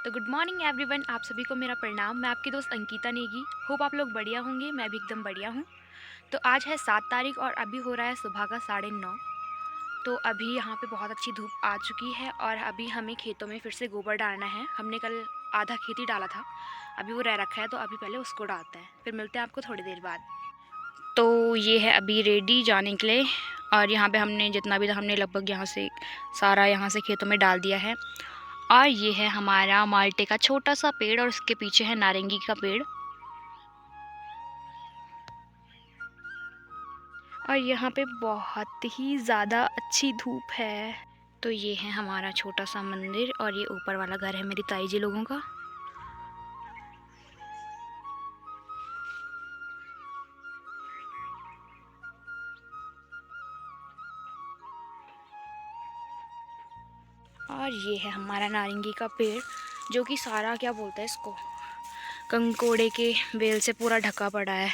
तो good morning everyone, आप सभी को मेरा प्रणाम। मैं आपकी दोस्त अंकिता नेगी। होप आप लोग बढ़िया होंगे। मैं भी एकदम बढ़िया हूँ। तो आज है 7 तारीख और अभी हो रहा है सुबह का 9:30। तो अभी यहाँ पे बहुत अच्छी धूप आ चुकी है और अभी हमें खेतों में फिर से गोबर डालना है। हमने कल आधा खेती डाला था, अभी वो रह रखा है, तो अभी पहले उसको डालते हैं, फिर मिलते हैं आपको थोड़ी देर बाद। तो ये है अभी रेडी जाने के लिए। और यहाँ पे हमने जितना भी था हमने लगभग यहाँ से सारा यहाँ से खेतों में डाल दिया है। और ये है हमारा माल्टे का छोटा सा पेड़ और उसके पीछे है नारंगी का पेड़। और यहाँ पे बहुत ही ज़्यादा अच्छी धूप है। तो ये है हमारा छोटा सा मंदिर और ये ऊपर वाला घर है मेरी ताई जी लोगों का। और ये है हमारा नारंगी का पेड़, जो कि सारा क्या बोलते हैं इसको, कंकोड़े के बेल से पूरा ढका पड़ा है।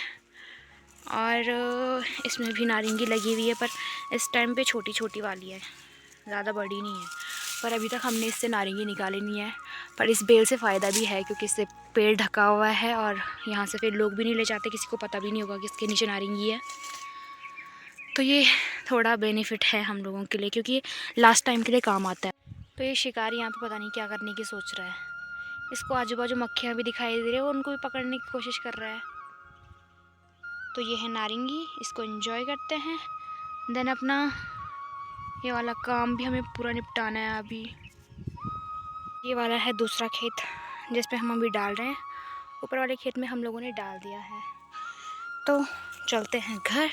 और इसमें भी नारंगी लगी हुई है, पर इस टाइम पे छोटी छोटी वाली है, ज़्यादा बड़ी नहीं है। पर अभी तक हमने इससे नारंगी निकाली नहीं है। पर इस बेल से फ़ायदा भी है क्योंकि इससे पेड़ ढका हुआ है और यहाँ से फिर लोग भी नहीं ले जाते, किसी को पता भी नहीं होगा कि इसके नीचे नारंगी है। तो ये थोड़ा बेनिफिट है हम लोगों के लिए, क्योंकि लास्ट टाइम के लिए काम आता है। तो ये शिकारी यहाँ पे पता नहीं क्या करने की सोच रहा है। इसको आजू बाजू मक्खियाँ भी दिखाई दे रही है, वो उनको भी पकड़ने की कोशिश कर रहा है। तो ये है नारंगी, इसको एंजॉय करते हैं। देन अपना ये वाला काम भी हमें पूरा निपटाना है अभी। ये वाला है दूसरा खेत जिस पे हम अभी डाल रहे हैं। ऊपर वाले खेत में हम लोगों ने डाल दिया है। तो चलते हैं घर।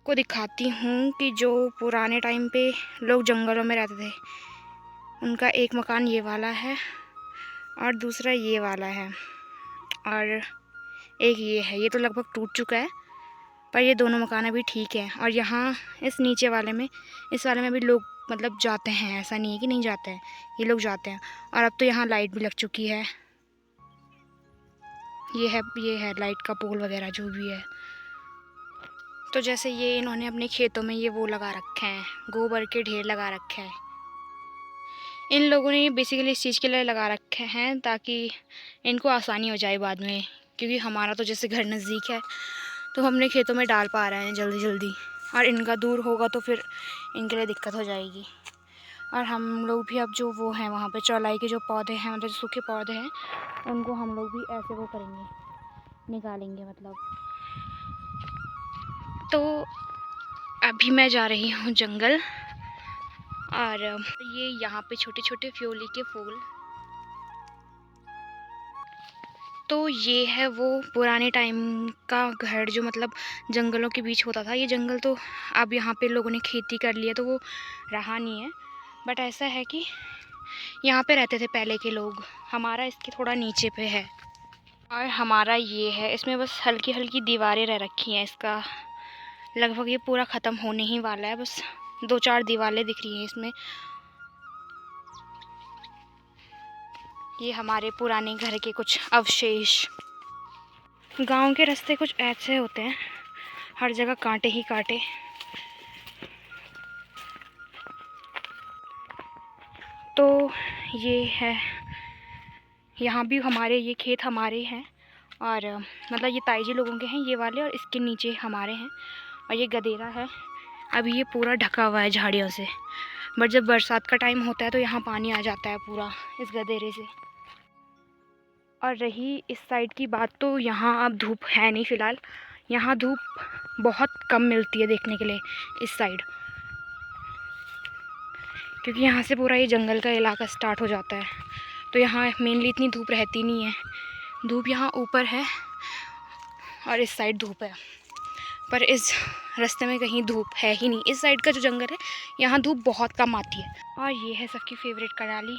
को दिखाती हूँ कि जो पुराने टाइम पे लोग जंगलों में रहते थे, उनका एक मकान ये वाला है और दूसरा ये वाला है और एक ये है। ये तो लगभग टूट चुका है, पर ये दोनों मकान अभी ठीक है। और यहाँ इस नीचे वाले में, इस वाले में भी लोग मतलब जाते हैं, ऐसा नहीं है कि नहीं जाते हैं, ये लोग जाते हैं। और अब तो यहाँ लाइट भी लग चुकी है। ये है लाइट का पोल वगैरह जो भी है। तो जैसे ये इन्होंने अपने खेतों में ये वो लगा रखे हैं, गोबर के ढेर लगा रखे हैं। इन लोगों ने बेसिकली इस चीज़ के लिए लगा रखे हैं ताकि इनको आसानी हो जाए बाद में, क्योंकि हमारा तो जैसे घर नज़दीक है तो हम अपने खेतों में डाल पा रहे हैं जल्दी जल्दी, और इनका दूर होगा तो फिर इनके लिए दिक्कत हो जाएगी। और हम लोग भी अब जो वो हैं वहाँ पे चौलाई के जो पौधे हैं, मतलब जो सूखे पौधे हैं, उनको हम लोग भी ऐसे वो करेंगे, निकालेंगे मतलब। तो अभी मैं जा रही हूँ जंगल। और ये यहाँ पे छोटे छोटे फ्योली के फूल। तो ये है वो पुराने टाइम का घर जो मतलब जंगलों के बीच होता था। ये जंगल तो अब यहाँ पे लोगों ने खेती कर लिया तो वो रहा नहीं है, बट ऐसा है कि यहाँ पे रहते थे पहले के लोग। हमारा इसके थोड़ा नीचे पे है और हमारा ये है, इसमें बस हल्की हल्की दीवारें रह रखी हैं। इसका लगभग ये पूरा ख़त्म होने ही वाला है, बस 2-4 दीवारें दिख रही हैं इसमें। ये हमारे पुराने घर के कुछ अवशेष। गांव के रास्ते कुछ ऐसे होते हैं, हर जगह कांटे ही कांटे। तो ये है, यहाँ भी हमारे ये खेत हमारे हैं, और मतलब ये ताई जी लोगों के हैं ये वाले, और इसके नीचे हमारे हैं। और ये गदेरा है, अभी ये पूरा ढका हुआ है झाड़ियों से, बट जब बरसात का टाइम होता है तो यहाँ पानी आ जाता है पूरा इस गदेरे से। और रही इस साइड की बात, तो यहाँ अब धूप है नहीं फ़िलहाल। यहाँ धूप बहुत कम मिलती है देखने के लिए इस साइड, क्योंकि यहाँ से पूरा ये जंगल का इलाका स्टार्ट हो जाता है। तो यहाँ मेनली इतनी धूप रहती नहीं है। धूप यहाँ ऊपर है और इस साइड धूप है, पर इस रास्ते में कहीं धूप है ही नहीं। इस साइड का जो जंगल है यहाँ धूप बहुत कम आती है। और ये है सबकी फेवरेट कराली,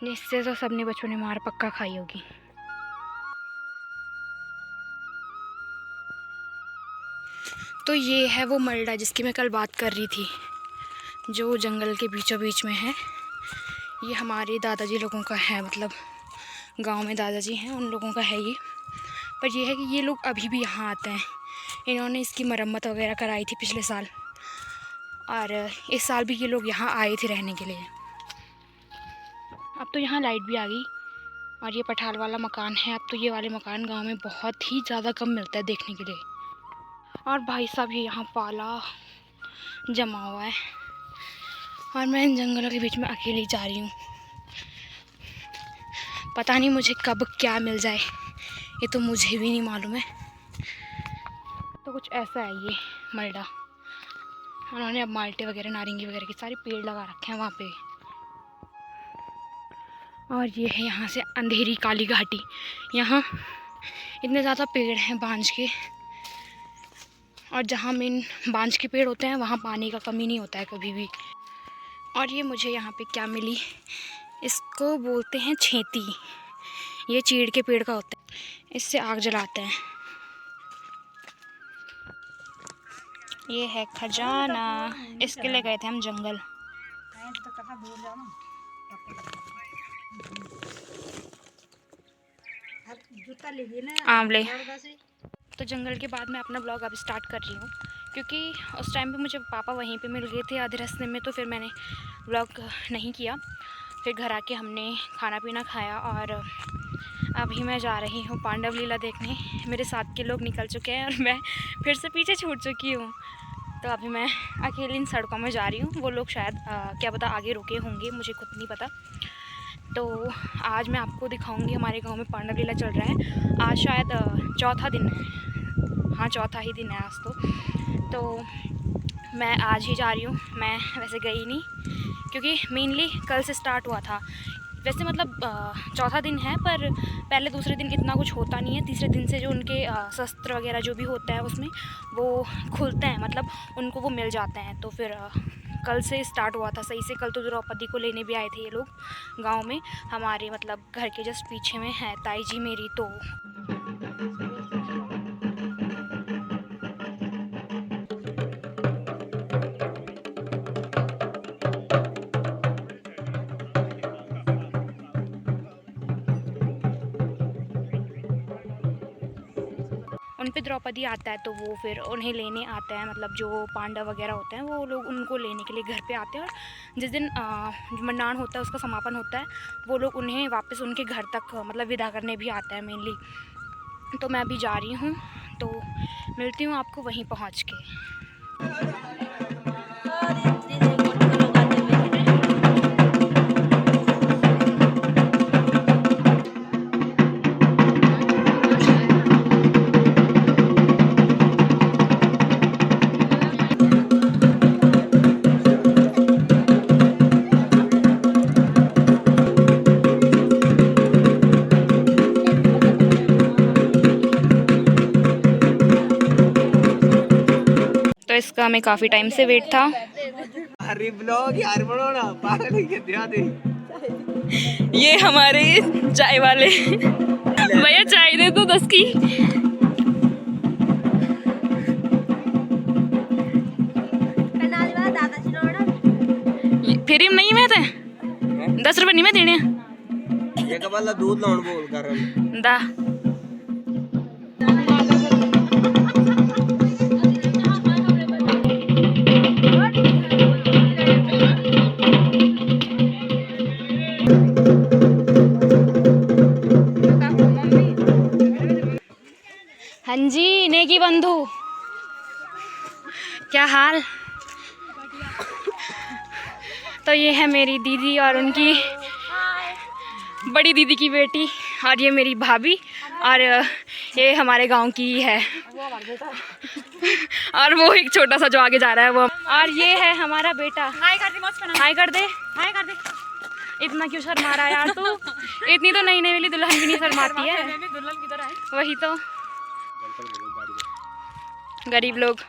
जिससे तो सबने बच्चों ने मार पक्का खाई होगी। तो ये है वो मलडा जिसकी मैं कल बात कर रही थी, जो जंगल के बीचों बीच में है। ये हमारे दादाजी लोगों का है, मतलब गांव में दादाजी हैं उन लोगों का है ये। पर यह है कि ये लोग अभी भी यहाँ आते हैं। इन्होंने इसकी मरम्मत वगैरह कराई थी पिछले साल, और इस साल भी ये लोग यहाँ आए थे रहने के लिए। अब तो यहाँ लाइट भी आ गई। और ये पठाल वाला मकान है। अब तो ये वाले मकान गांव में बहुत ही ज़्यादा कम मिलता है देखने के लिए। और भाई साहब ये यहाँ पाला जमा हुआ है, और मैं इन जंगलों के बीच में अकेली जा रही हूँ। पता नहीं मुझे कब क्या मिल जाए, ये तो मुझे भी नहीं मालूम है। तो कुछ ऐसा है ये मलडा। उन्होंने अब माल्टे वगैरह, नारंगी वगैरह के सारे पेड़ लगा रखे हैं वहाँ पे। और ये है यहाँ से अंधेरी काली घाटी। यहाँ इतने ज़्यादा पेड़ हैं बांझ के, और जहाँ मेन बांझ के पेड़ होते हैं वहाँ पानी का कमी नहीं होता है कभी भी। और ये मुझे यहाँ पे क्या मिली, इसको बोलते हैं छेती। ये चीड़ के पेड़ का होता है, इससे आग जलाते हैं। ये है खजाना, इसके लिए गए थे हम जंगल। आंवले। तो जंगल के बाद मैं अपना ब्लॉग अब स्टार्ट कर रही हूँ, क्योंकि उस टाइम पे मुझे पापा वहीं पे मिल गए थे आधे रास्ते में, तो फिर मैंने ब्लॉग नहीं किया। फिर घर आके हमने खाना पीना खाया, और अभी मैं जा रही हूँ पांडव लीला देखने। मेरे साथ के लोग निकल चुके हैं और मैं फिर से पीछे छूट चुकी हूँ। तो अभी मैं अकेली इन सड़कों में जा रही हूँ। वो लोग शायद क्या पता आगे रुके होंगे, मुझे खुद नहीं पता। तो आज मैं आपको दिखाऊंगी, हमारे गांव में पांडव लीला चल रहा है। आज शायद चौथा दिन है, हाँ चौथा ही दिन है आज तो मैं आज ही जा रही हूँ। मैं वैसे गई नहीं, क्योंकि मेनली कल से स्टार्ट हुआ था। वैसे मतलब चौथा दिन है, पर पहले दूसरे दिन इतना कुछ होता नहीं है। तीसरे दिन से जो उनके शस्त्र वगैरह जो भी होता है उसमें वो खुलते हैं, मतलब उनको वो मिल जाते हैं। तो फिर कल से स्टार्ट हुआ था सही से। कल तो द्रौपदी को लेने भी आए थे ये लोग गांव में। हमारे मतलब घर के जस्ट पीछे में है ताई जी मेरी। तो उन पे द्रौपदी आता है, तो वो फिर उन्हें लेने आते हैं। मतलब जो पांडव वगैरह होते हैं वो लोग उनको लेने के लिए घर पे आते हैं। और जिस दिन मंडाण होता है, उसका समापन होता है, वो लोग उन्हें वापस उनके घर तक मतलब विदा करने भी आता है मेनली। तो मैं अभी जा रही हूँ, तो मिलती हूँ आपको वहीं पहुँच के। तो इसका हमें काफ़ी टाइम से वेट था। अरे ब्लॉग यार बनाना पागल के दिया दे। ये हमारे चाय वाले भैया, चाय दे तो 10 की। फिर नहीं में थे 10 रुपये नहीं में देने ये कबाला दूध लाउन बोल कर दा। हाँ जी नेकी बंधु, क्या हाल। तो ये है मेरी दीदी और उनकी बड़ी दीदी की बेटी, और ये मेरी भाभी, और ये हमारे गांव की ही है। और वो एक छोटा सा जो आगे जा रहा है वो, और ये है हमारा बेटा। हाय कर दे, हाय कर दे, हाय कर दे। इतना क्यों शर्मा रहा है यार तू? इतनी तो नई नई वाली दुल्हन भी नहीं शर्माती है। वही तो गरीब लोग।